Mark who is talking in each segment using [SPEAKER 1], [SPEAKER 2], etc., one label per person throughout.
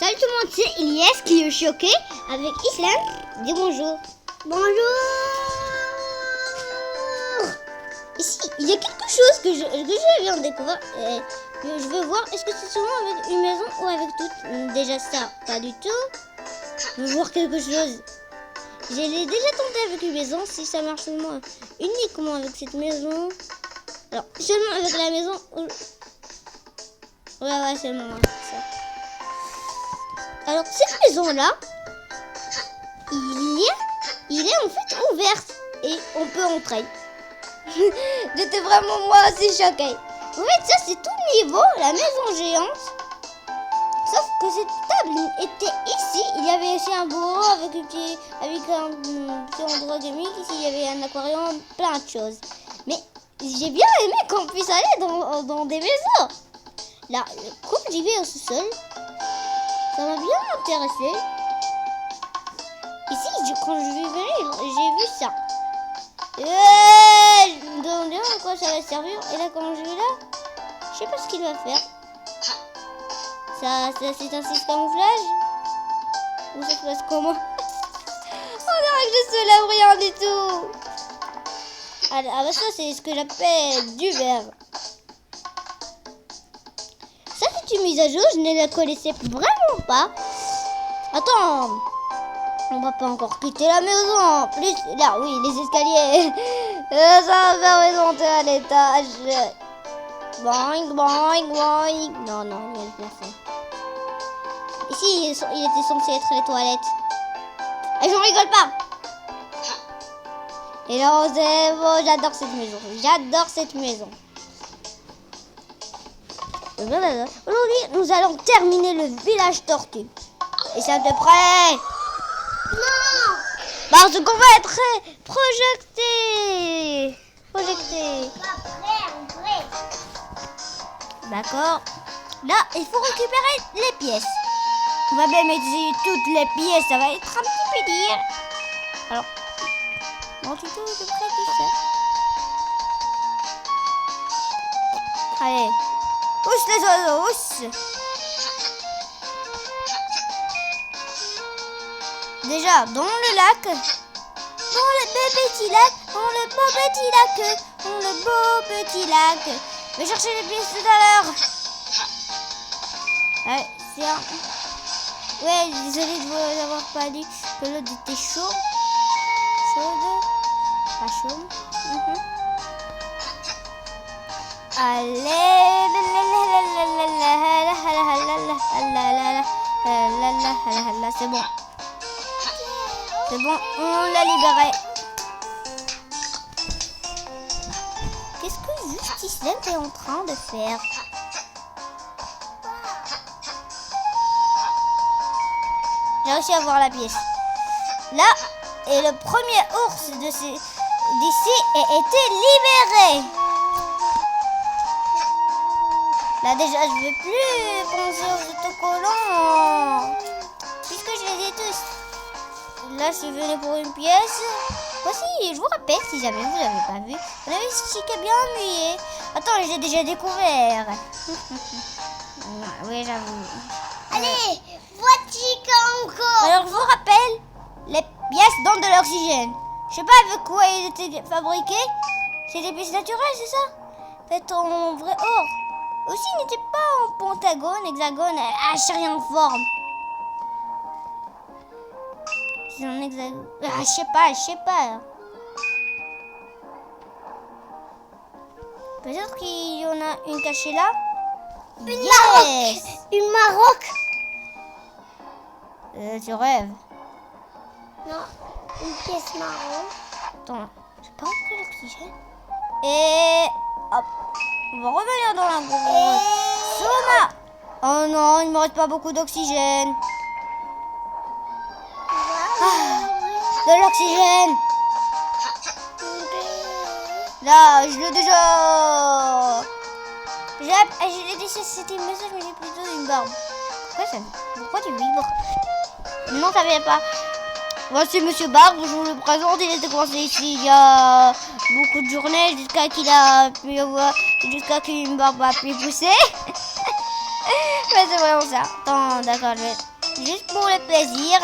[SPEAKER 1] Salut tout le monde, c'est Ilyes qui est choqué avec Islam. Dis bonjour. Bonjour. Ici, il y a quelque chose que je viens de découvrir. Que je veux voir, est-ce que c'est seulement avec une maison ou avec toutes? Déjà ça, pas du tout. Je veux voir quelque chose. Je l'ai déjà tenté avec une maison, si ça marche seulement uniquement avec cette maison. Alors, seulement avec la maison. Ouais, seulement ça. Alors, cette maison-là, il est en fait ouverte et on peut entrer. J'étais vraiment moi assez choquée. En fait, ça c'est tout niveau, la maison géante. Sauf que cette table était ici. Il y avait aussi un bureau avec un petit endroit gaming. Ici, il y avait un aquarium, plein de choses. Mais j'ai bien aimé qu'on puisse aller dans des maisons. Là, comme j'y vais au sous-sol, ça m'a bien intéressé. Ici, quand je vais venir, j'ai vu ça. Je me demande bien à quoi ça va servir. Et là, quand je vais là, je sais pas ce qu'il va faire. Ça c'est un système camouflage? Ou ça se passe comment? On dirait que je suis là rien du tout. Ah bah ça c'est ce que j'appelle du verre. Ça c'est une mise à jour, je ne la connaissais vraiment pas. Attends, on va pas encore quitter la maison. Plus là, oui, les escaliers. Ça va faire monter à l'étage. Boing, boing, boing. Non, il y a le plafond. Ici, il était censé être les toilettes. Et j'en rigole pas. Et là, c'est bon, j'adore cette maison. J'adore cette maison. Aujourd'hui, nous allons terminer le village tortue. Et ça te prêt? Non. Parce qu'on va être projeté. D'accord. Là, il faut récupérer les pièces. On va bien mettre toutes les pièces, ça va être un petit peu dur. Alors, mon tuto est prêt tout ça. Allez, pousse les oiseaux, pousse. Déjà, dans le lac, dans le beau petit lac, je vais chercher les pièces tout à l'heure. Ouais, c'est un... Ouais, désolé de vous avoir pas dit que l'eau était chaude. Pas chaude. Allez, c'est bon. C'est bon, on l'a libéré. Qu'est-ce que Justice Islam est en train de faire? J'ai réussi à voir la pièce. Là, et le premier ours d'ici a été libéré. Là déjà, je ne veux plus penser aux autocollants. Puisque je les ai tous. Là, je suis venue pour une pièce. Voici, je vous rappelle, si jamais vous ne l'avez pas vu, on avait ce chic bien ennuyé. Attends, je l'ai déjà découvert. Oui, j'avoue. Allez, voici encore. Alors, je vous rappelle, les pièces donnent de l'oxygène. Je sais pas avec quoi il était fabriqué. C'est des pièces naturelles, c'est ça? Peut-être en vrai or. Aussi, il n'était pas en pentagone, hexagone. Ah, je sais rien de forme. C'est un hexagone. Ah, je sais pas. Peut-être qu'il y en a une cachée là. Une Maroc. Tu rêves. Non, une pièce marron. Attends, j'ai pas repris l'oxygène. Et hop, on va revenir dans la grotte. Soma. Oh non, il me reste pas beaucoup d'oxygène. De l'oxygène. Là, je l'ai déjà. Je l'ai déjà, c'était une message, mais j'ai plutôt une barbe. Pourquoi tu vibres? Non, ça vient pas. Voici Monsieur Barbe, je vous le présente. Il était coincé ici il y a beaucoup de journées jusqu'à qu'une barbe a pu pousser. Mais c'est vraiment ça. Attends, d'accord, je vais... juste pour le plaisir.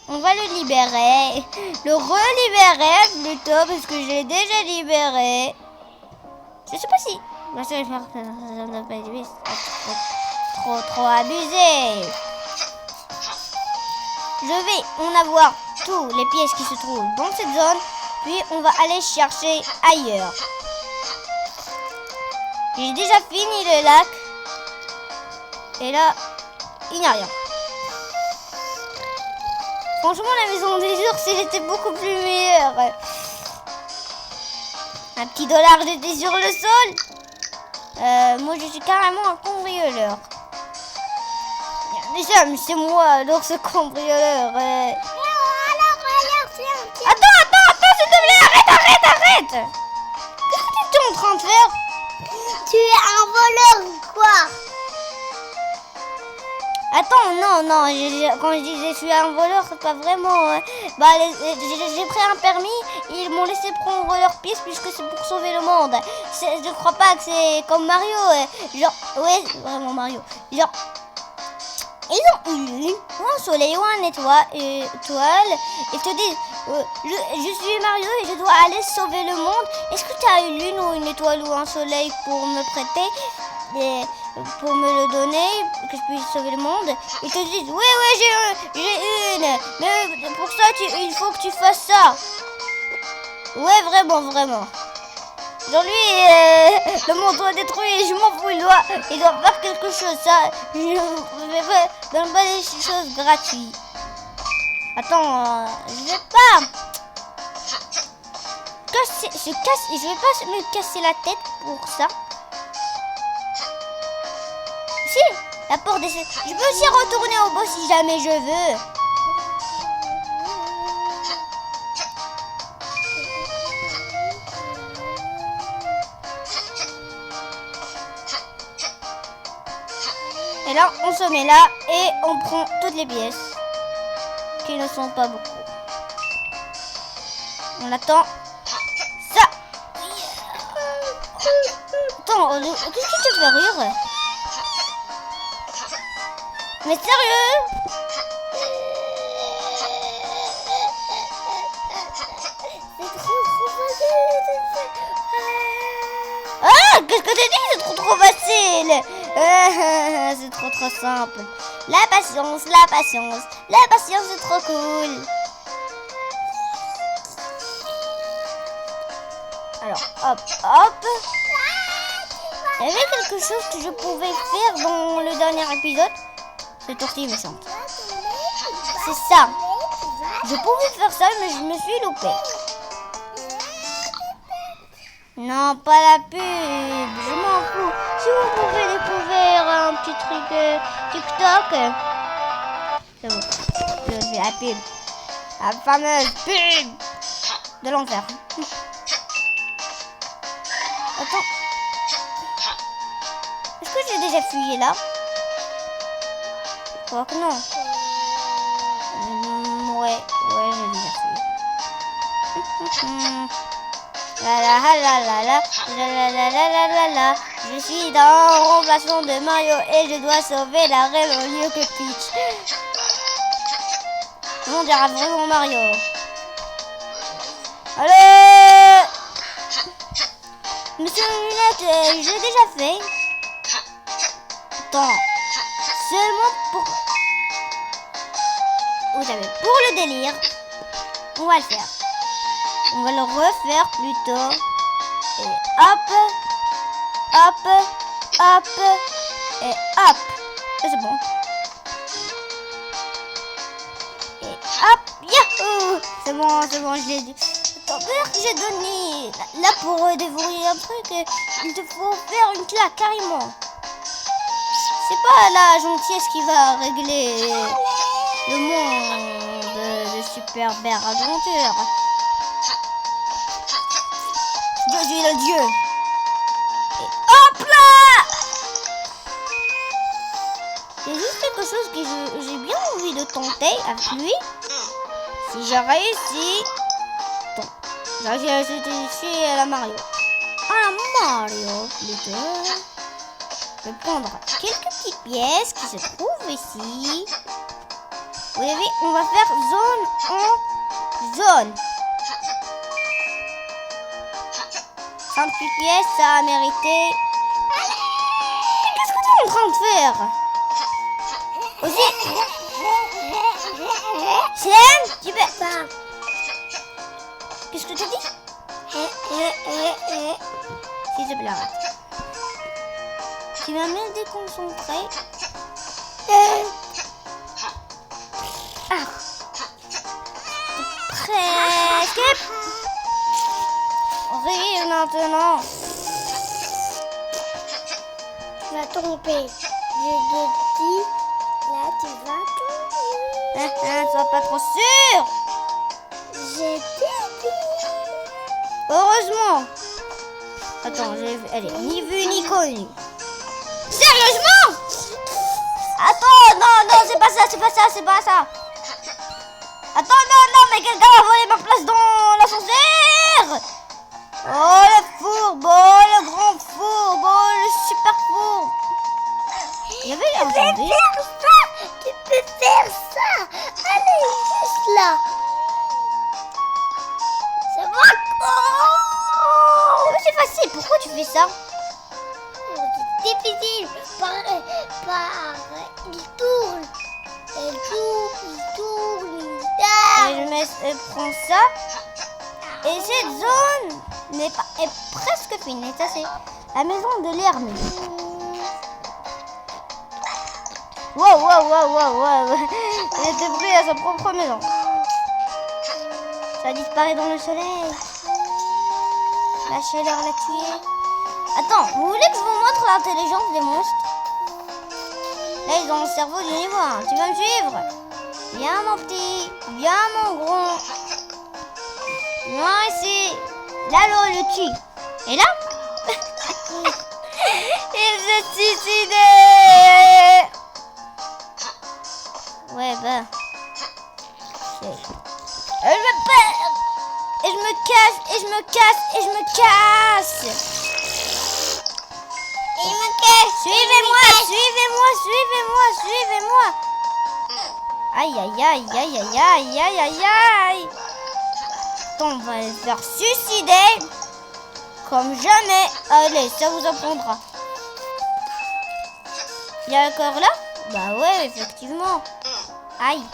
[SPEAKER 1] On va le libérer. Le relibérer plutôt parce que je l'ai déjà libéré. Je sais pas si... Trop abusé. Je vais en avoir tous les pièces qui se trouvent dans cette zone. Puis on va aller chercher ailleurs. J'ai déjà fini le lac. Et là, il n'y a rien. Franchement, la maison des ours, elle était beaucoup plus meilleure. Un petit dollar jeté sur le sol. Moi, je suis carrément un cambrioleur. Déjà, mais c'est moi, l'ours cambrioleur. Attends, s'il te plaît, arrête. Qu'est-ce que tu es en train de faire?
[SPEAKER 2] Tu es un voleur ou quoi?
[SPEAKER 1] Attends, non, quand je disais je suis un voleur, c'est pas vraiment... j'ai pris un permis, ils m'ont laissé prendre leur piste puisque c'est pour sauver le monde. Je crois pas que c'est comme Mario, genre... Ouais, vraiment Mario. Genre... Ils ont une lune, ou un soleil, ou un étoile, et te disent je suis Mario et je dois aller sauver le monde. Est-ce que tu as une lune ou une étoile ou un soleil pour me prêter et pour me le donner, que je puisse sauver le monde? Ils te disent oui, j'ai une, mais pour ça il faut que tu fasses ça. Ouais, vraiment. Genre lui, le monde doit détruire, je m'en fous, il doit faire quelque chose, ça. Je ne donne pas des choses gratuites. Attends, je vais pas je vais pas me casser la tête pour ça. Si, la porte est... Je peux aussi retourner au boss si jamais je veux. Et là, on se met là et on prend toutes les pièces, qui ne sont pas beaucoup. On attend ça. Attends, qu'est-ce qui te fait rire? Mais sérieux?
[SPEAKER 2] C'est trop facile.
[SPEAKER 1] Ah, qu'est-ce que t'as dit? C'est trop facile. C'est trop simple. La patience, c'est trop cool. Alors, hop. Il y avait quelque chose que je pouvais faire dans le dernier épisode. C'est tortille méchante. C'est ça. Je pouvais faire ça, mais je me suis loupée. Non, pas la pub. Je m'en fous. Si vous pouvez découvrir un petit truc TikTok, c'est bon. Je fais la pub. La fameuse pub de l'enfer. Attends. Est-ce que j'ai déjà fouillé là? Je crois que non. Ouais, j'ai déjà fouillé. La. Je suis dans le remplacement de Mario et je dois sauver la reine au lieu que Peach. On dirait vraiment Mario. Allez! Monsieur Lunette, je l'ai déjà fait. Attends. Seulement pour... Vous savez, pour le délire, on va le faire. On va le refaire plutôt. Et hop. Et hop. Ça c'est bon. Et hop. Yahoo! C'est bon, je l'ai dit. Ton père que j'ai donné. Là pour dévorer un truc, il te faut faire une claque carrément. C'est pas la gentillesse qui va régler le monde de Super Bear Adventure. Je suis le dieu. Et hop là! Il y a juste quelque chose que j'ai bien envie de tenter avec lui. Si j'ai réussi... Bon, là j'ai réussi à la Mario. À la Mario, plutôt. Je vais prendre quelques petites pièces qui se trouvent ici. Vous avez, on va faire zone en zone. 38 pièces, ça a mérité. Qu'est-ce que tu es en train de faire? Aussi, Clem, tu peux pas. Qu'est-ce que tu dis? S'il te plaît, arrête. Tu m'as bien déconcentré. Ah. Presque. Rire maintenant.
[SPEAKER 2] Tu vas tomber. Je te dis, là tu vas tomber.
[SPEAKER 1] Sois pas trop sûr.
[SPEAKER 2] Je te dis.
[SPEAKER 1] Heureusement. Attends, allez, ni vu ni connu. Sérieusement? Attends, non, c'est pas ça. Attends, non, mais quelqu'un a volé ma place dans l'ascenseur. Oh, le fourbe, oh, le grand fourbe, oh, le super fourbe. Il y avait entendu.
[SPEAKER 2] Tu peux faire ça. Allez, juste là. C'est moi.
[SPEAKER 1] Oh, mais c'est facile, pourquoi tu fais ça?
[SPEAKER 2] C'est difficile. Il tourne.
[SPEAKER 1] Je prends ça. Et cette zone est presque finie. Ça, c'est la maison de l'ermite. Wow. Il était pris à sa propre maison. Ça disparaît dans le soleil. La chaleur l'a tué. Attends, vous voulez que je vous montre l'intelligence des monstres? Là, ils ont le cerveau du niveau 1. Tu vas me suivre? Viens, mon petit. Viens, mon gros. Viens ici. Là, le tue. Et là? Il s'est suicidé. Ouais, bah. Je me perds. Et je me casse.
[SPEAKER 2] Il me cache.
[SPEAKER 1] Suivez-moi. Aïe. Attends, on va les faire suicider. Comme jamais. Allez, ça vous apprendra. Il y a le corps là? Bah ouais, effectivement. Aïe.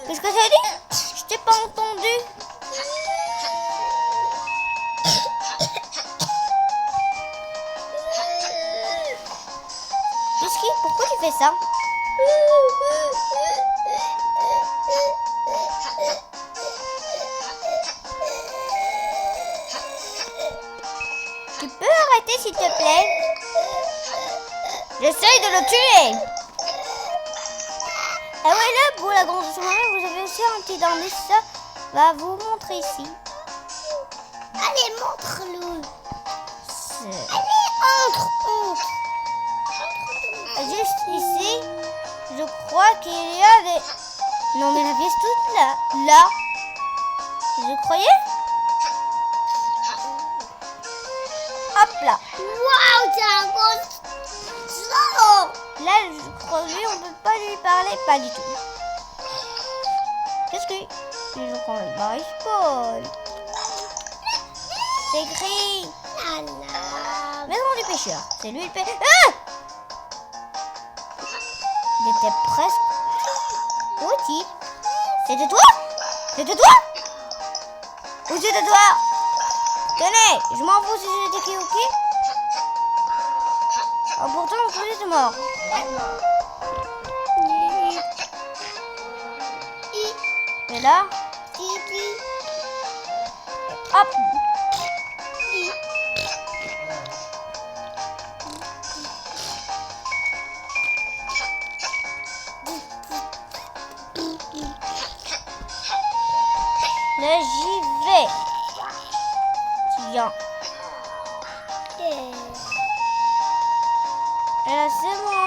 [SPEAKER 1] Qu'est-ce que t'as dit? Je t'ai pas entendu. Pourquoi tu fais ça? Tu peux arrêter s'il te plaît? J'essaye de le tuer. Ah ouais, là, pour la grande sous-marine, vous avez aussi un petit indice. Ça va vous montrer ici.
[SPEAKER 2] Allez, montre-le.
[SPEAKER 1] Allez, entre. Juste ici, je crois qu'il y a des... Non, mais la pièce toute là. Je croyais. Hop là.
[SPEAKER 2] Waouh, c'est un gros saut.
[SPEAKER 1] Là, je crois lui, on peut pas lui parler. Pas du tout. Qu'est-ce que... Je prends le baseball. C'est écrit... Maison du pêcheur. C'est lui le pêcheur. Ah! Il était presque... Où c'était toi? Où c'était toi? Tenez, je m'en fous si j'étais qui ou qui. Ah, pourtant, tous les deux morts. Et là? Hop. Là, j'y vais. Tiens. Et là, c'est bon.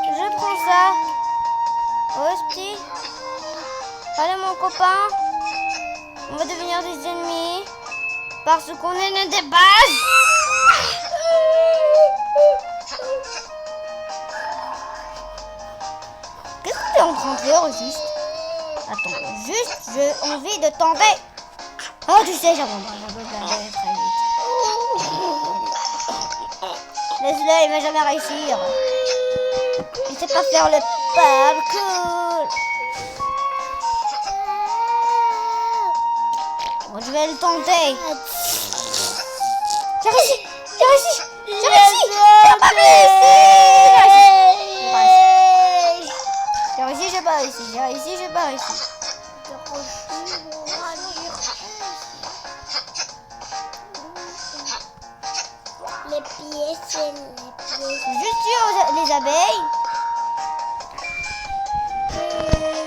[SPEAKER 1] Je prends ça. Hostie. Allez, mon copain. On va devenir des ennemis. Parce qu'on est une des bases. et on rentrer au registre. Attends, juste, j'ai envie de tenter. Oh, tu sais, j'abandonne très vite. Laisse-le, il va jamais réussir. Il sait pas faire le parcours. Bon, je vais le tenter. J'ai réussi. J'ai pas réussi. J'ai pas réussi.
[SPEAKER 2] Les pièces.
[SPEAKER 1] Juste sur les abeilles.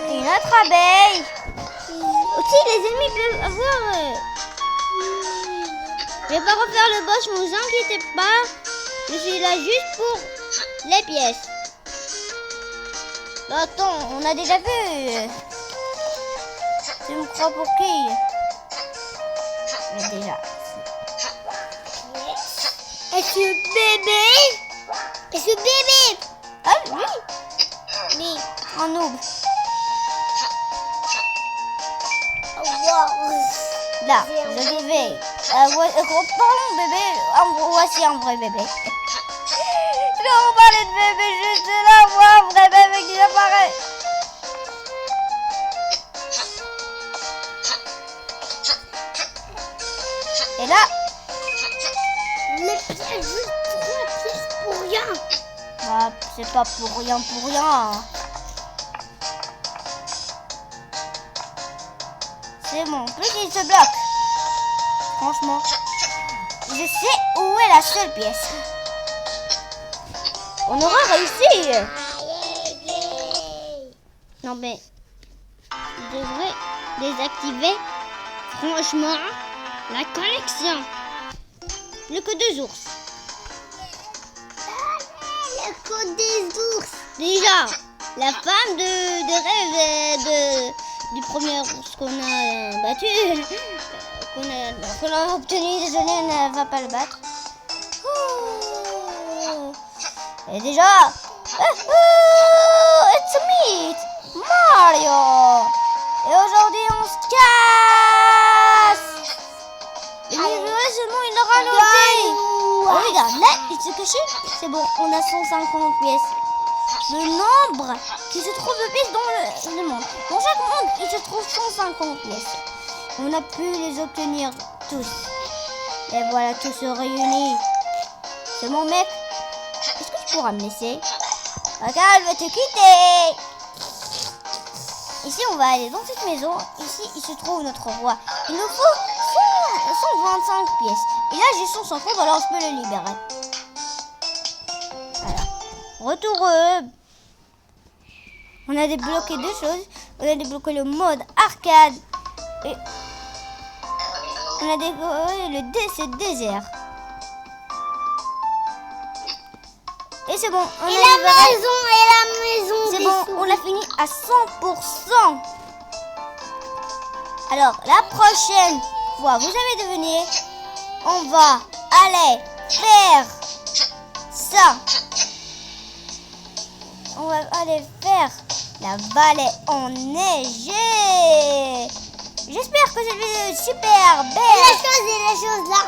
[SPEAKER 1] Et une autre abeille. Aussi, les ennemis peuvent avoir... Je vais pas refaire le boss, ne vous inquiétez pas. Je suis là juste pour les pièces. Bah, attends, on a déjà vu. Tu me crois pour qui? Mais déjà.
[SPEAKER 2] Est-ce que bébé?
[SPEAKER 1] Ah oui.
[SPEAKER 2] Oui.
[SPEAKER 1] Un noob.
[SPEAKER 2] Wow.
[SPEAKER 1] Là, le bébé. Parlons bébé. Voici un vrai bébé. Je vais vous parler de bébé, juste là, moi, un vrai bébé qui apparaît. Et là,
[SPEAKER 2] Les pièces, juste 3 pièces pour rien.
[SPEAKER 1] bah, c'est pas pour rien. C'est bon, plus il se bloque. Franchement, je sais où est la seule pièce. On aura réussi. Non mais, je devrais désactiver franchement la connexion. Le code des ours.
[SPEAKER 2] Le code des ours.
[SPEAKER 1] Déjà, la femme de rêve du premier ours qu'on a battu, qu'on a obtenu, désolé, on ne va pas le battre. Et déjà, it's me, Mario. Et aujourd'hui, on se casse. Et seulement il aura ralenti. Oh, regarde, là, il se cachait. C'est bon, on a 150 pièces. Le nombre qui se trouve de pièces dans le monde. Dans chaque monde, il se trouve 150 pièces. On a pu les obtenir tous. Et voilà, tous se réunissent. C'est mon mec. Est-ce que tu pourras me laisser? Regarde, elle va te quitter. Ici, on va aller dans cette maison. Ici, il se trouve notre roi. Il nous faut 125 pièces. Et là, j'ai 150, alors je peux le libérer. Voilà. Retour. On a débloqué deux choses. On a débloqué le mode arcade. Et on a débloqué ce désert. Et c'est bon. On a libéré.
[SPEAKER 2] la maison.
[SPEAKER 1] C'est bon, on l'a fini à 100%. Alors, la prochaine fois, vous allez devenir, on va aller faire ça. On va aller faire la vallée enneigée. J'espère que cette vidéo est super belle.
[SPEAKER 2] La chose là.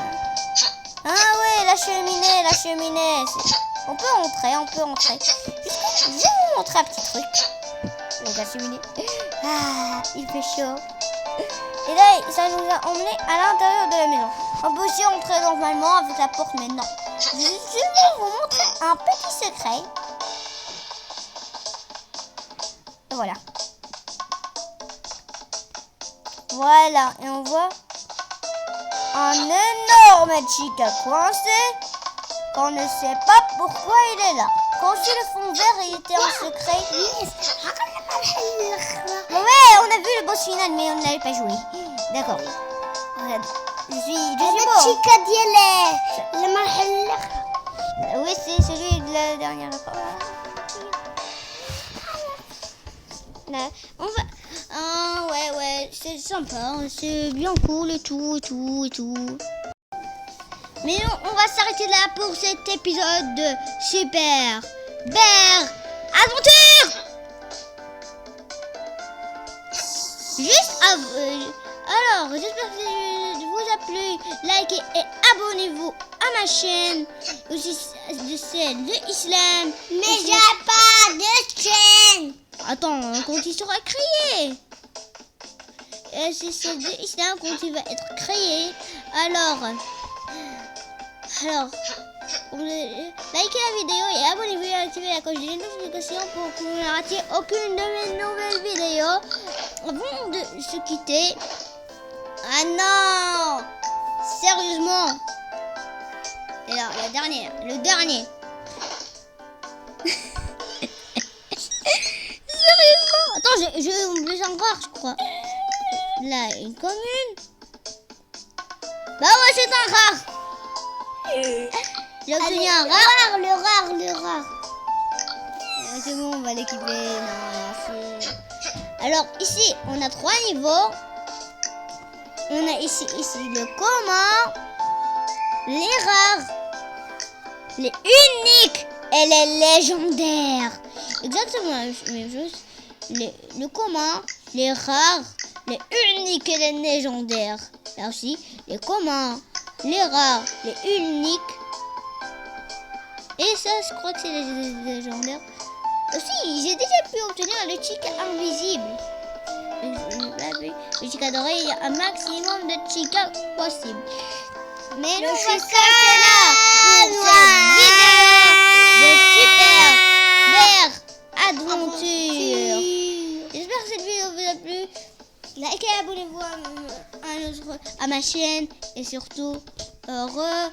[SPEAKER 1] Ah ouais, la cheminée. On peut entrer. Je vais vous montrer un petit truc. La cheminée. Ah, il fait chaud. Et là, ça nous a emmené à l'intérieur de la maison. On peut aussi entrer normalement avec la porte, mais non. Je vais vous montrer un petit secret. Et voilà. Voilà, et on voit un énorme chica coincé qu'on ne sait pas pourquoi il est là. Quand sur le fond vert, il était en secret. Ouais, on a vu le boss final, mais on n'avait pas joué. D'accord. Je suis bon.
[SPEAKER 2] chica ديال المرحلة.
[SPEAKER 1] Oui, c'est celui de la dernière fois. Là, on va... Ah, ouais, c'est sympa, c'est bien cool et tout. Mais on va s'arrêter là pour cet épisode de Super Bear Aventure. Alors, j'espère que ça vous a plu. Likez et abonnez-vous à ma chaîne. Aussi de celle de Islam.
[SPEAKER 2] Mais j'ai pas de chaîne.
[SPEAKER 1] Attends, quand il sera créé. C'est celle de Islam quand il va être créé. Alors, likez la vidéo et abonnez-vous et activez la cloche des notifications pour que vous ne ratiez aucune de mes nouvelles vidéos. Avant de se quitter. Ah non! Sérieusement! Et là, le dernier. Sérieusement? Attends, je vais en rare, je crois. Là, une commune. Bah ouais, c'est un rare. J'ai obtenu un rare.
[SPEAKER 2] Le rare.
[SPEAKER 1] C'est bon, on va l'équiper. Non, c'est... Alors, ici, on a 3 niveaux. On a ici le commun, les rares, les uniques et les légendaires. Exactement la même chose. Le commun, les rares, les uniques et les légendaires. Là aussi, les communs, les rares, les uniques. Et ça, je crois que c'est les légendaires. Aussi, j'ai déjà pu obtenir le chica invisible. Le chica doré, il y a un maximum de chica possible. Mais nous, on va s'arrêter là pour cette vidéo de super aventure. J'espère que cette vidéo vous a plu. Likez et abonnez-vous à ma chaîne. Et surtout, au revoir.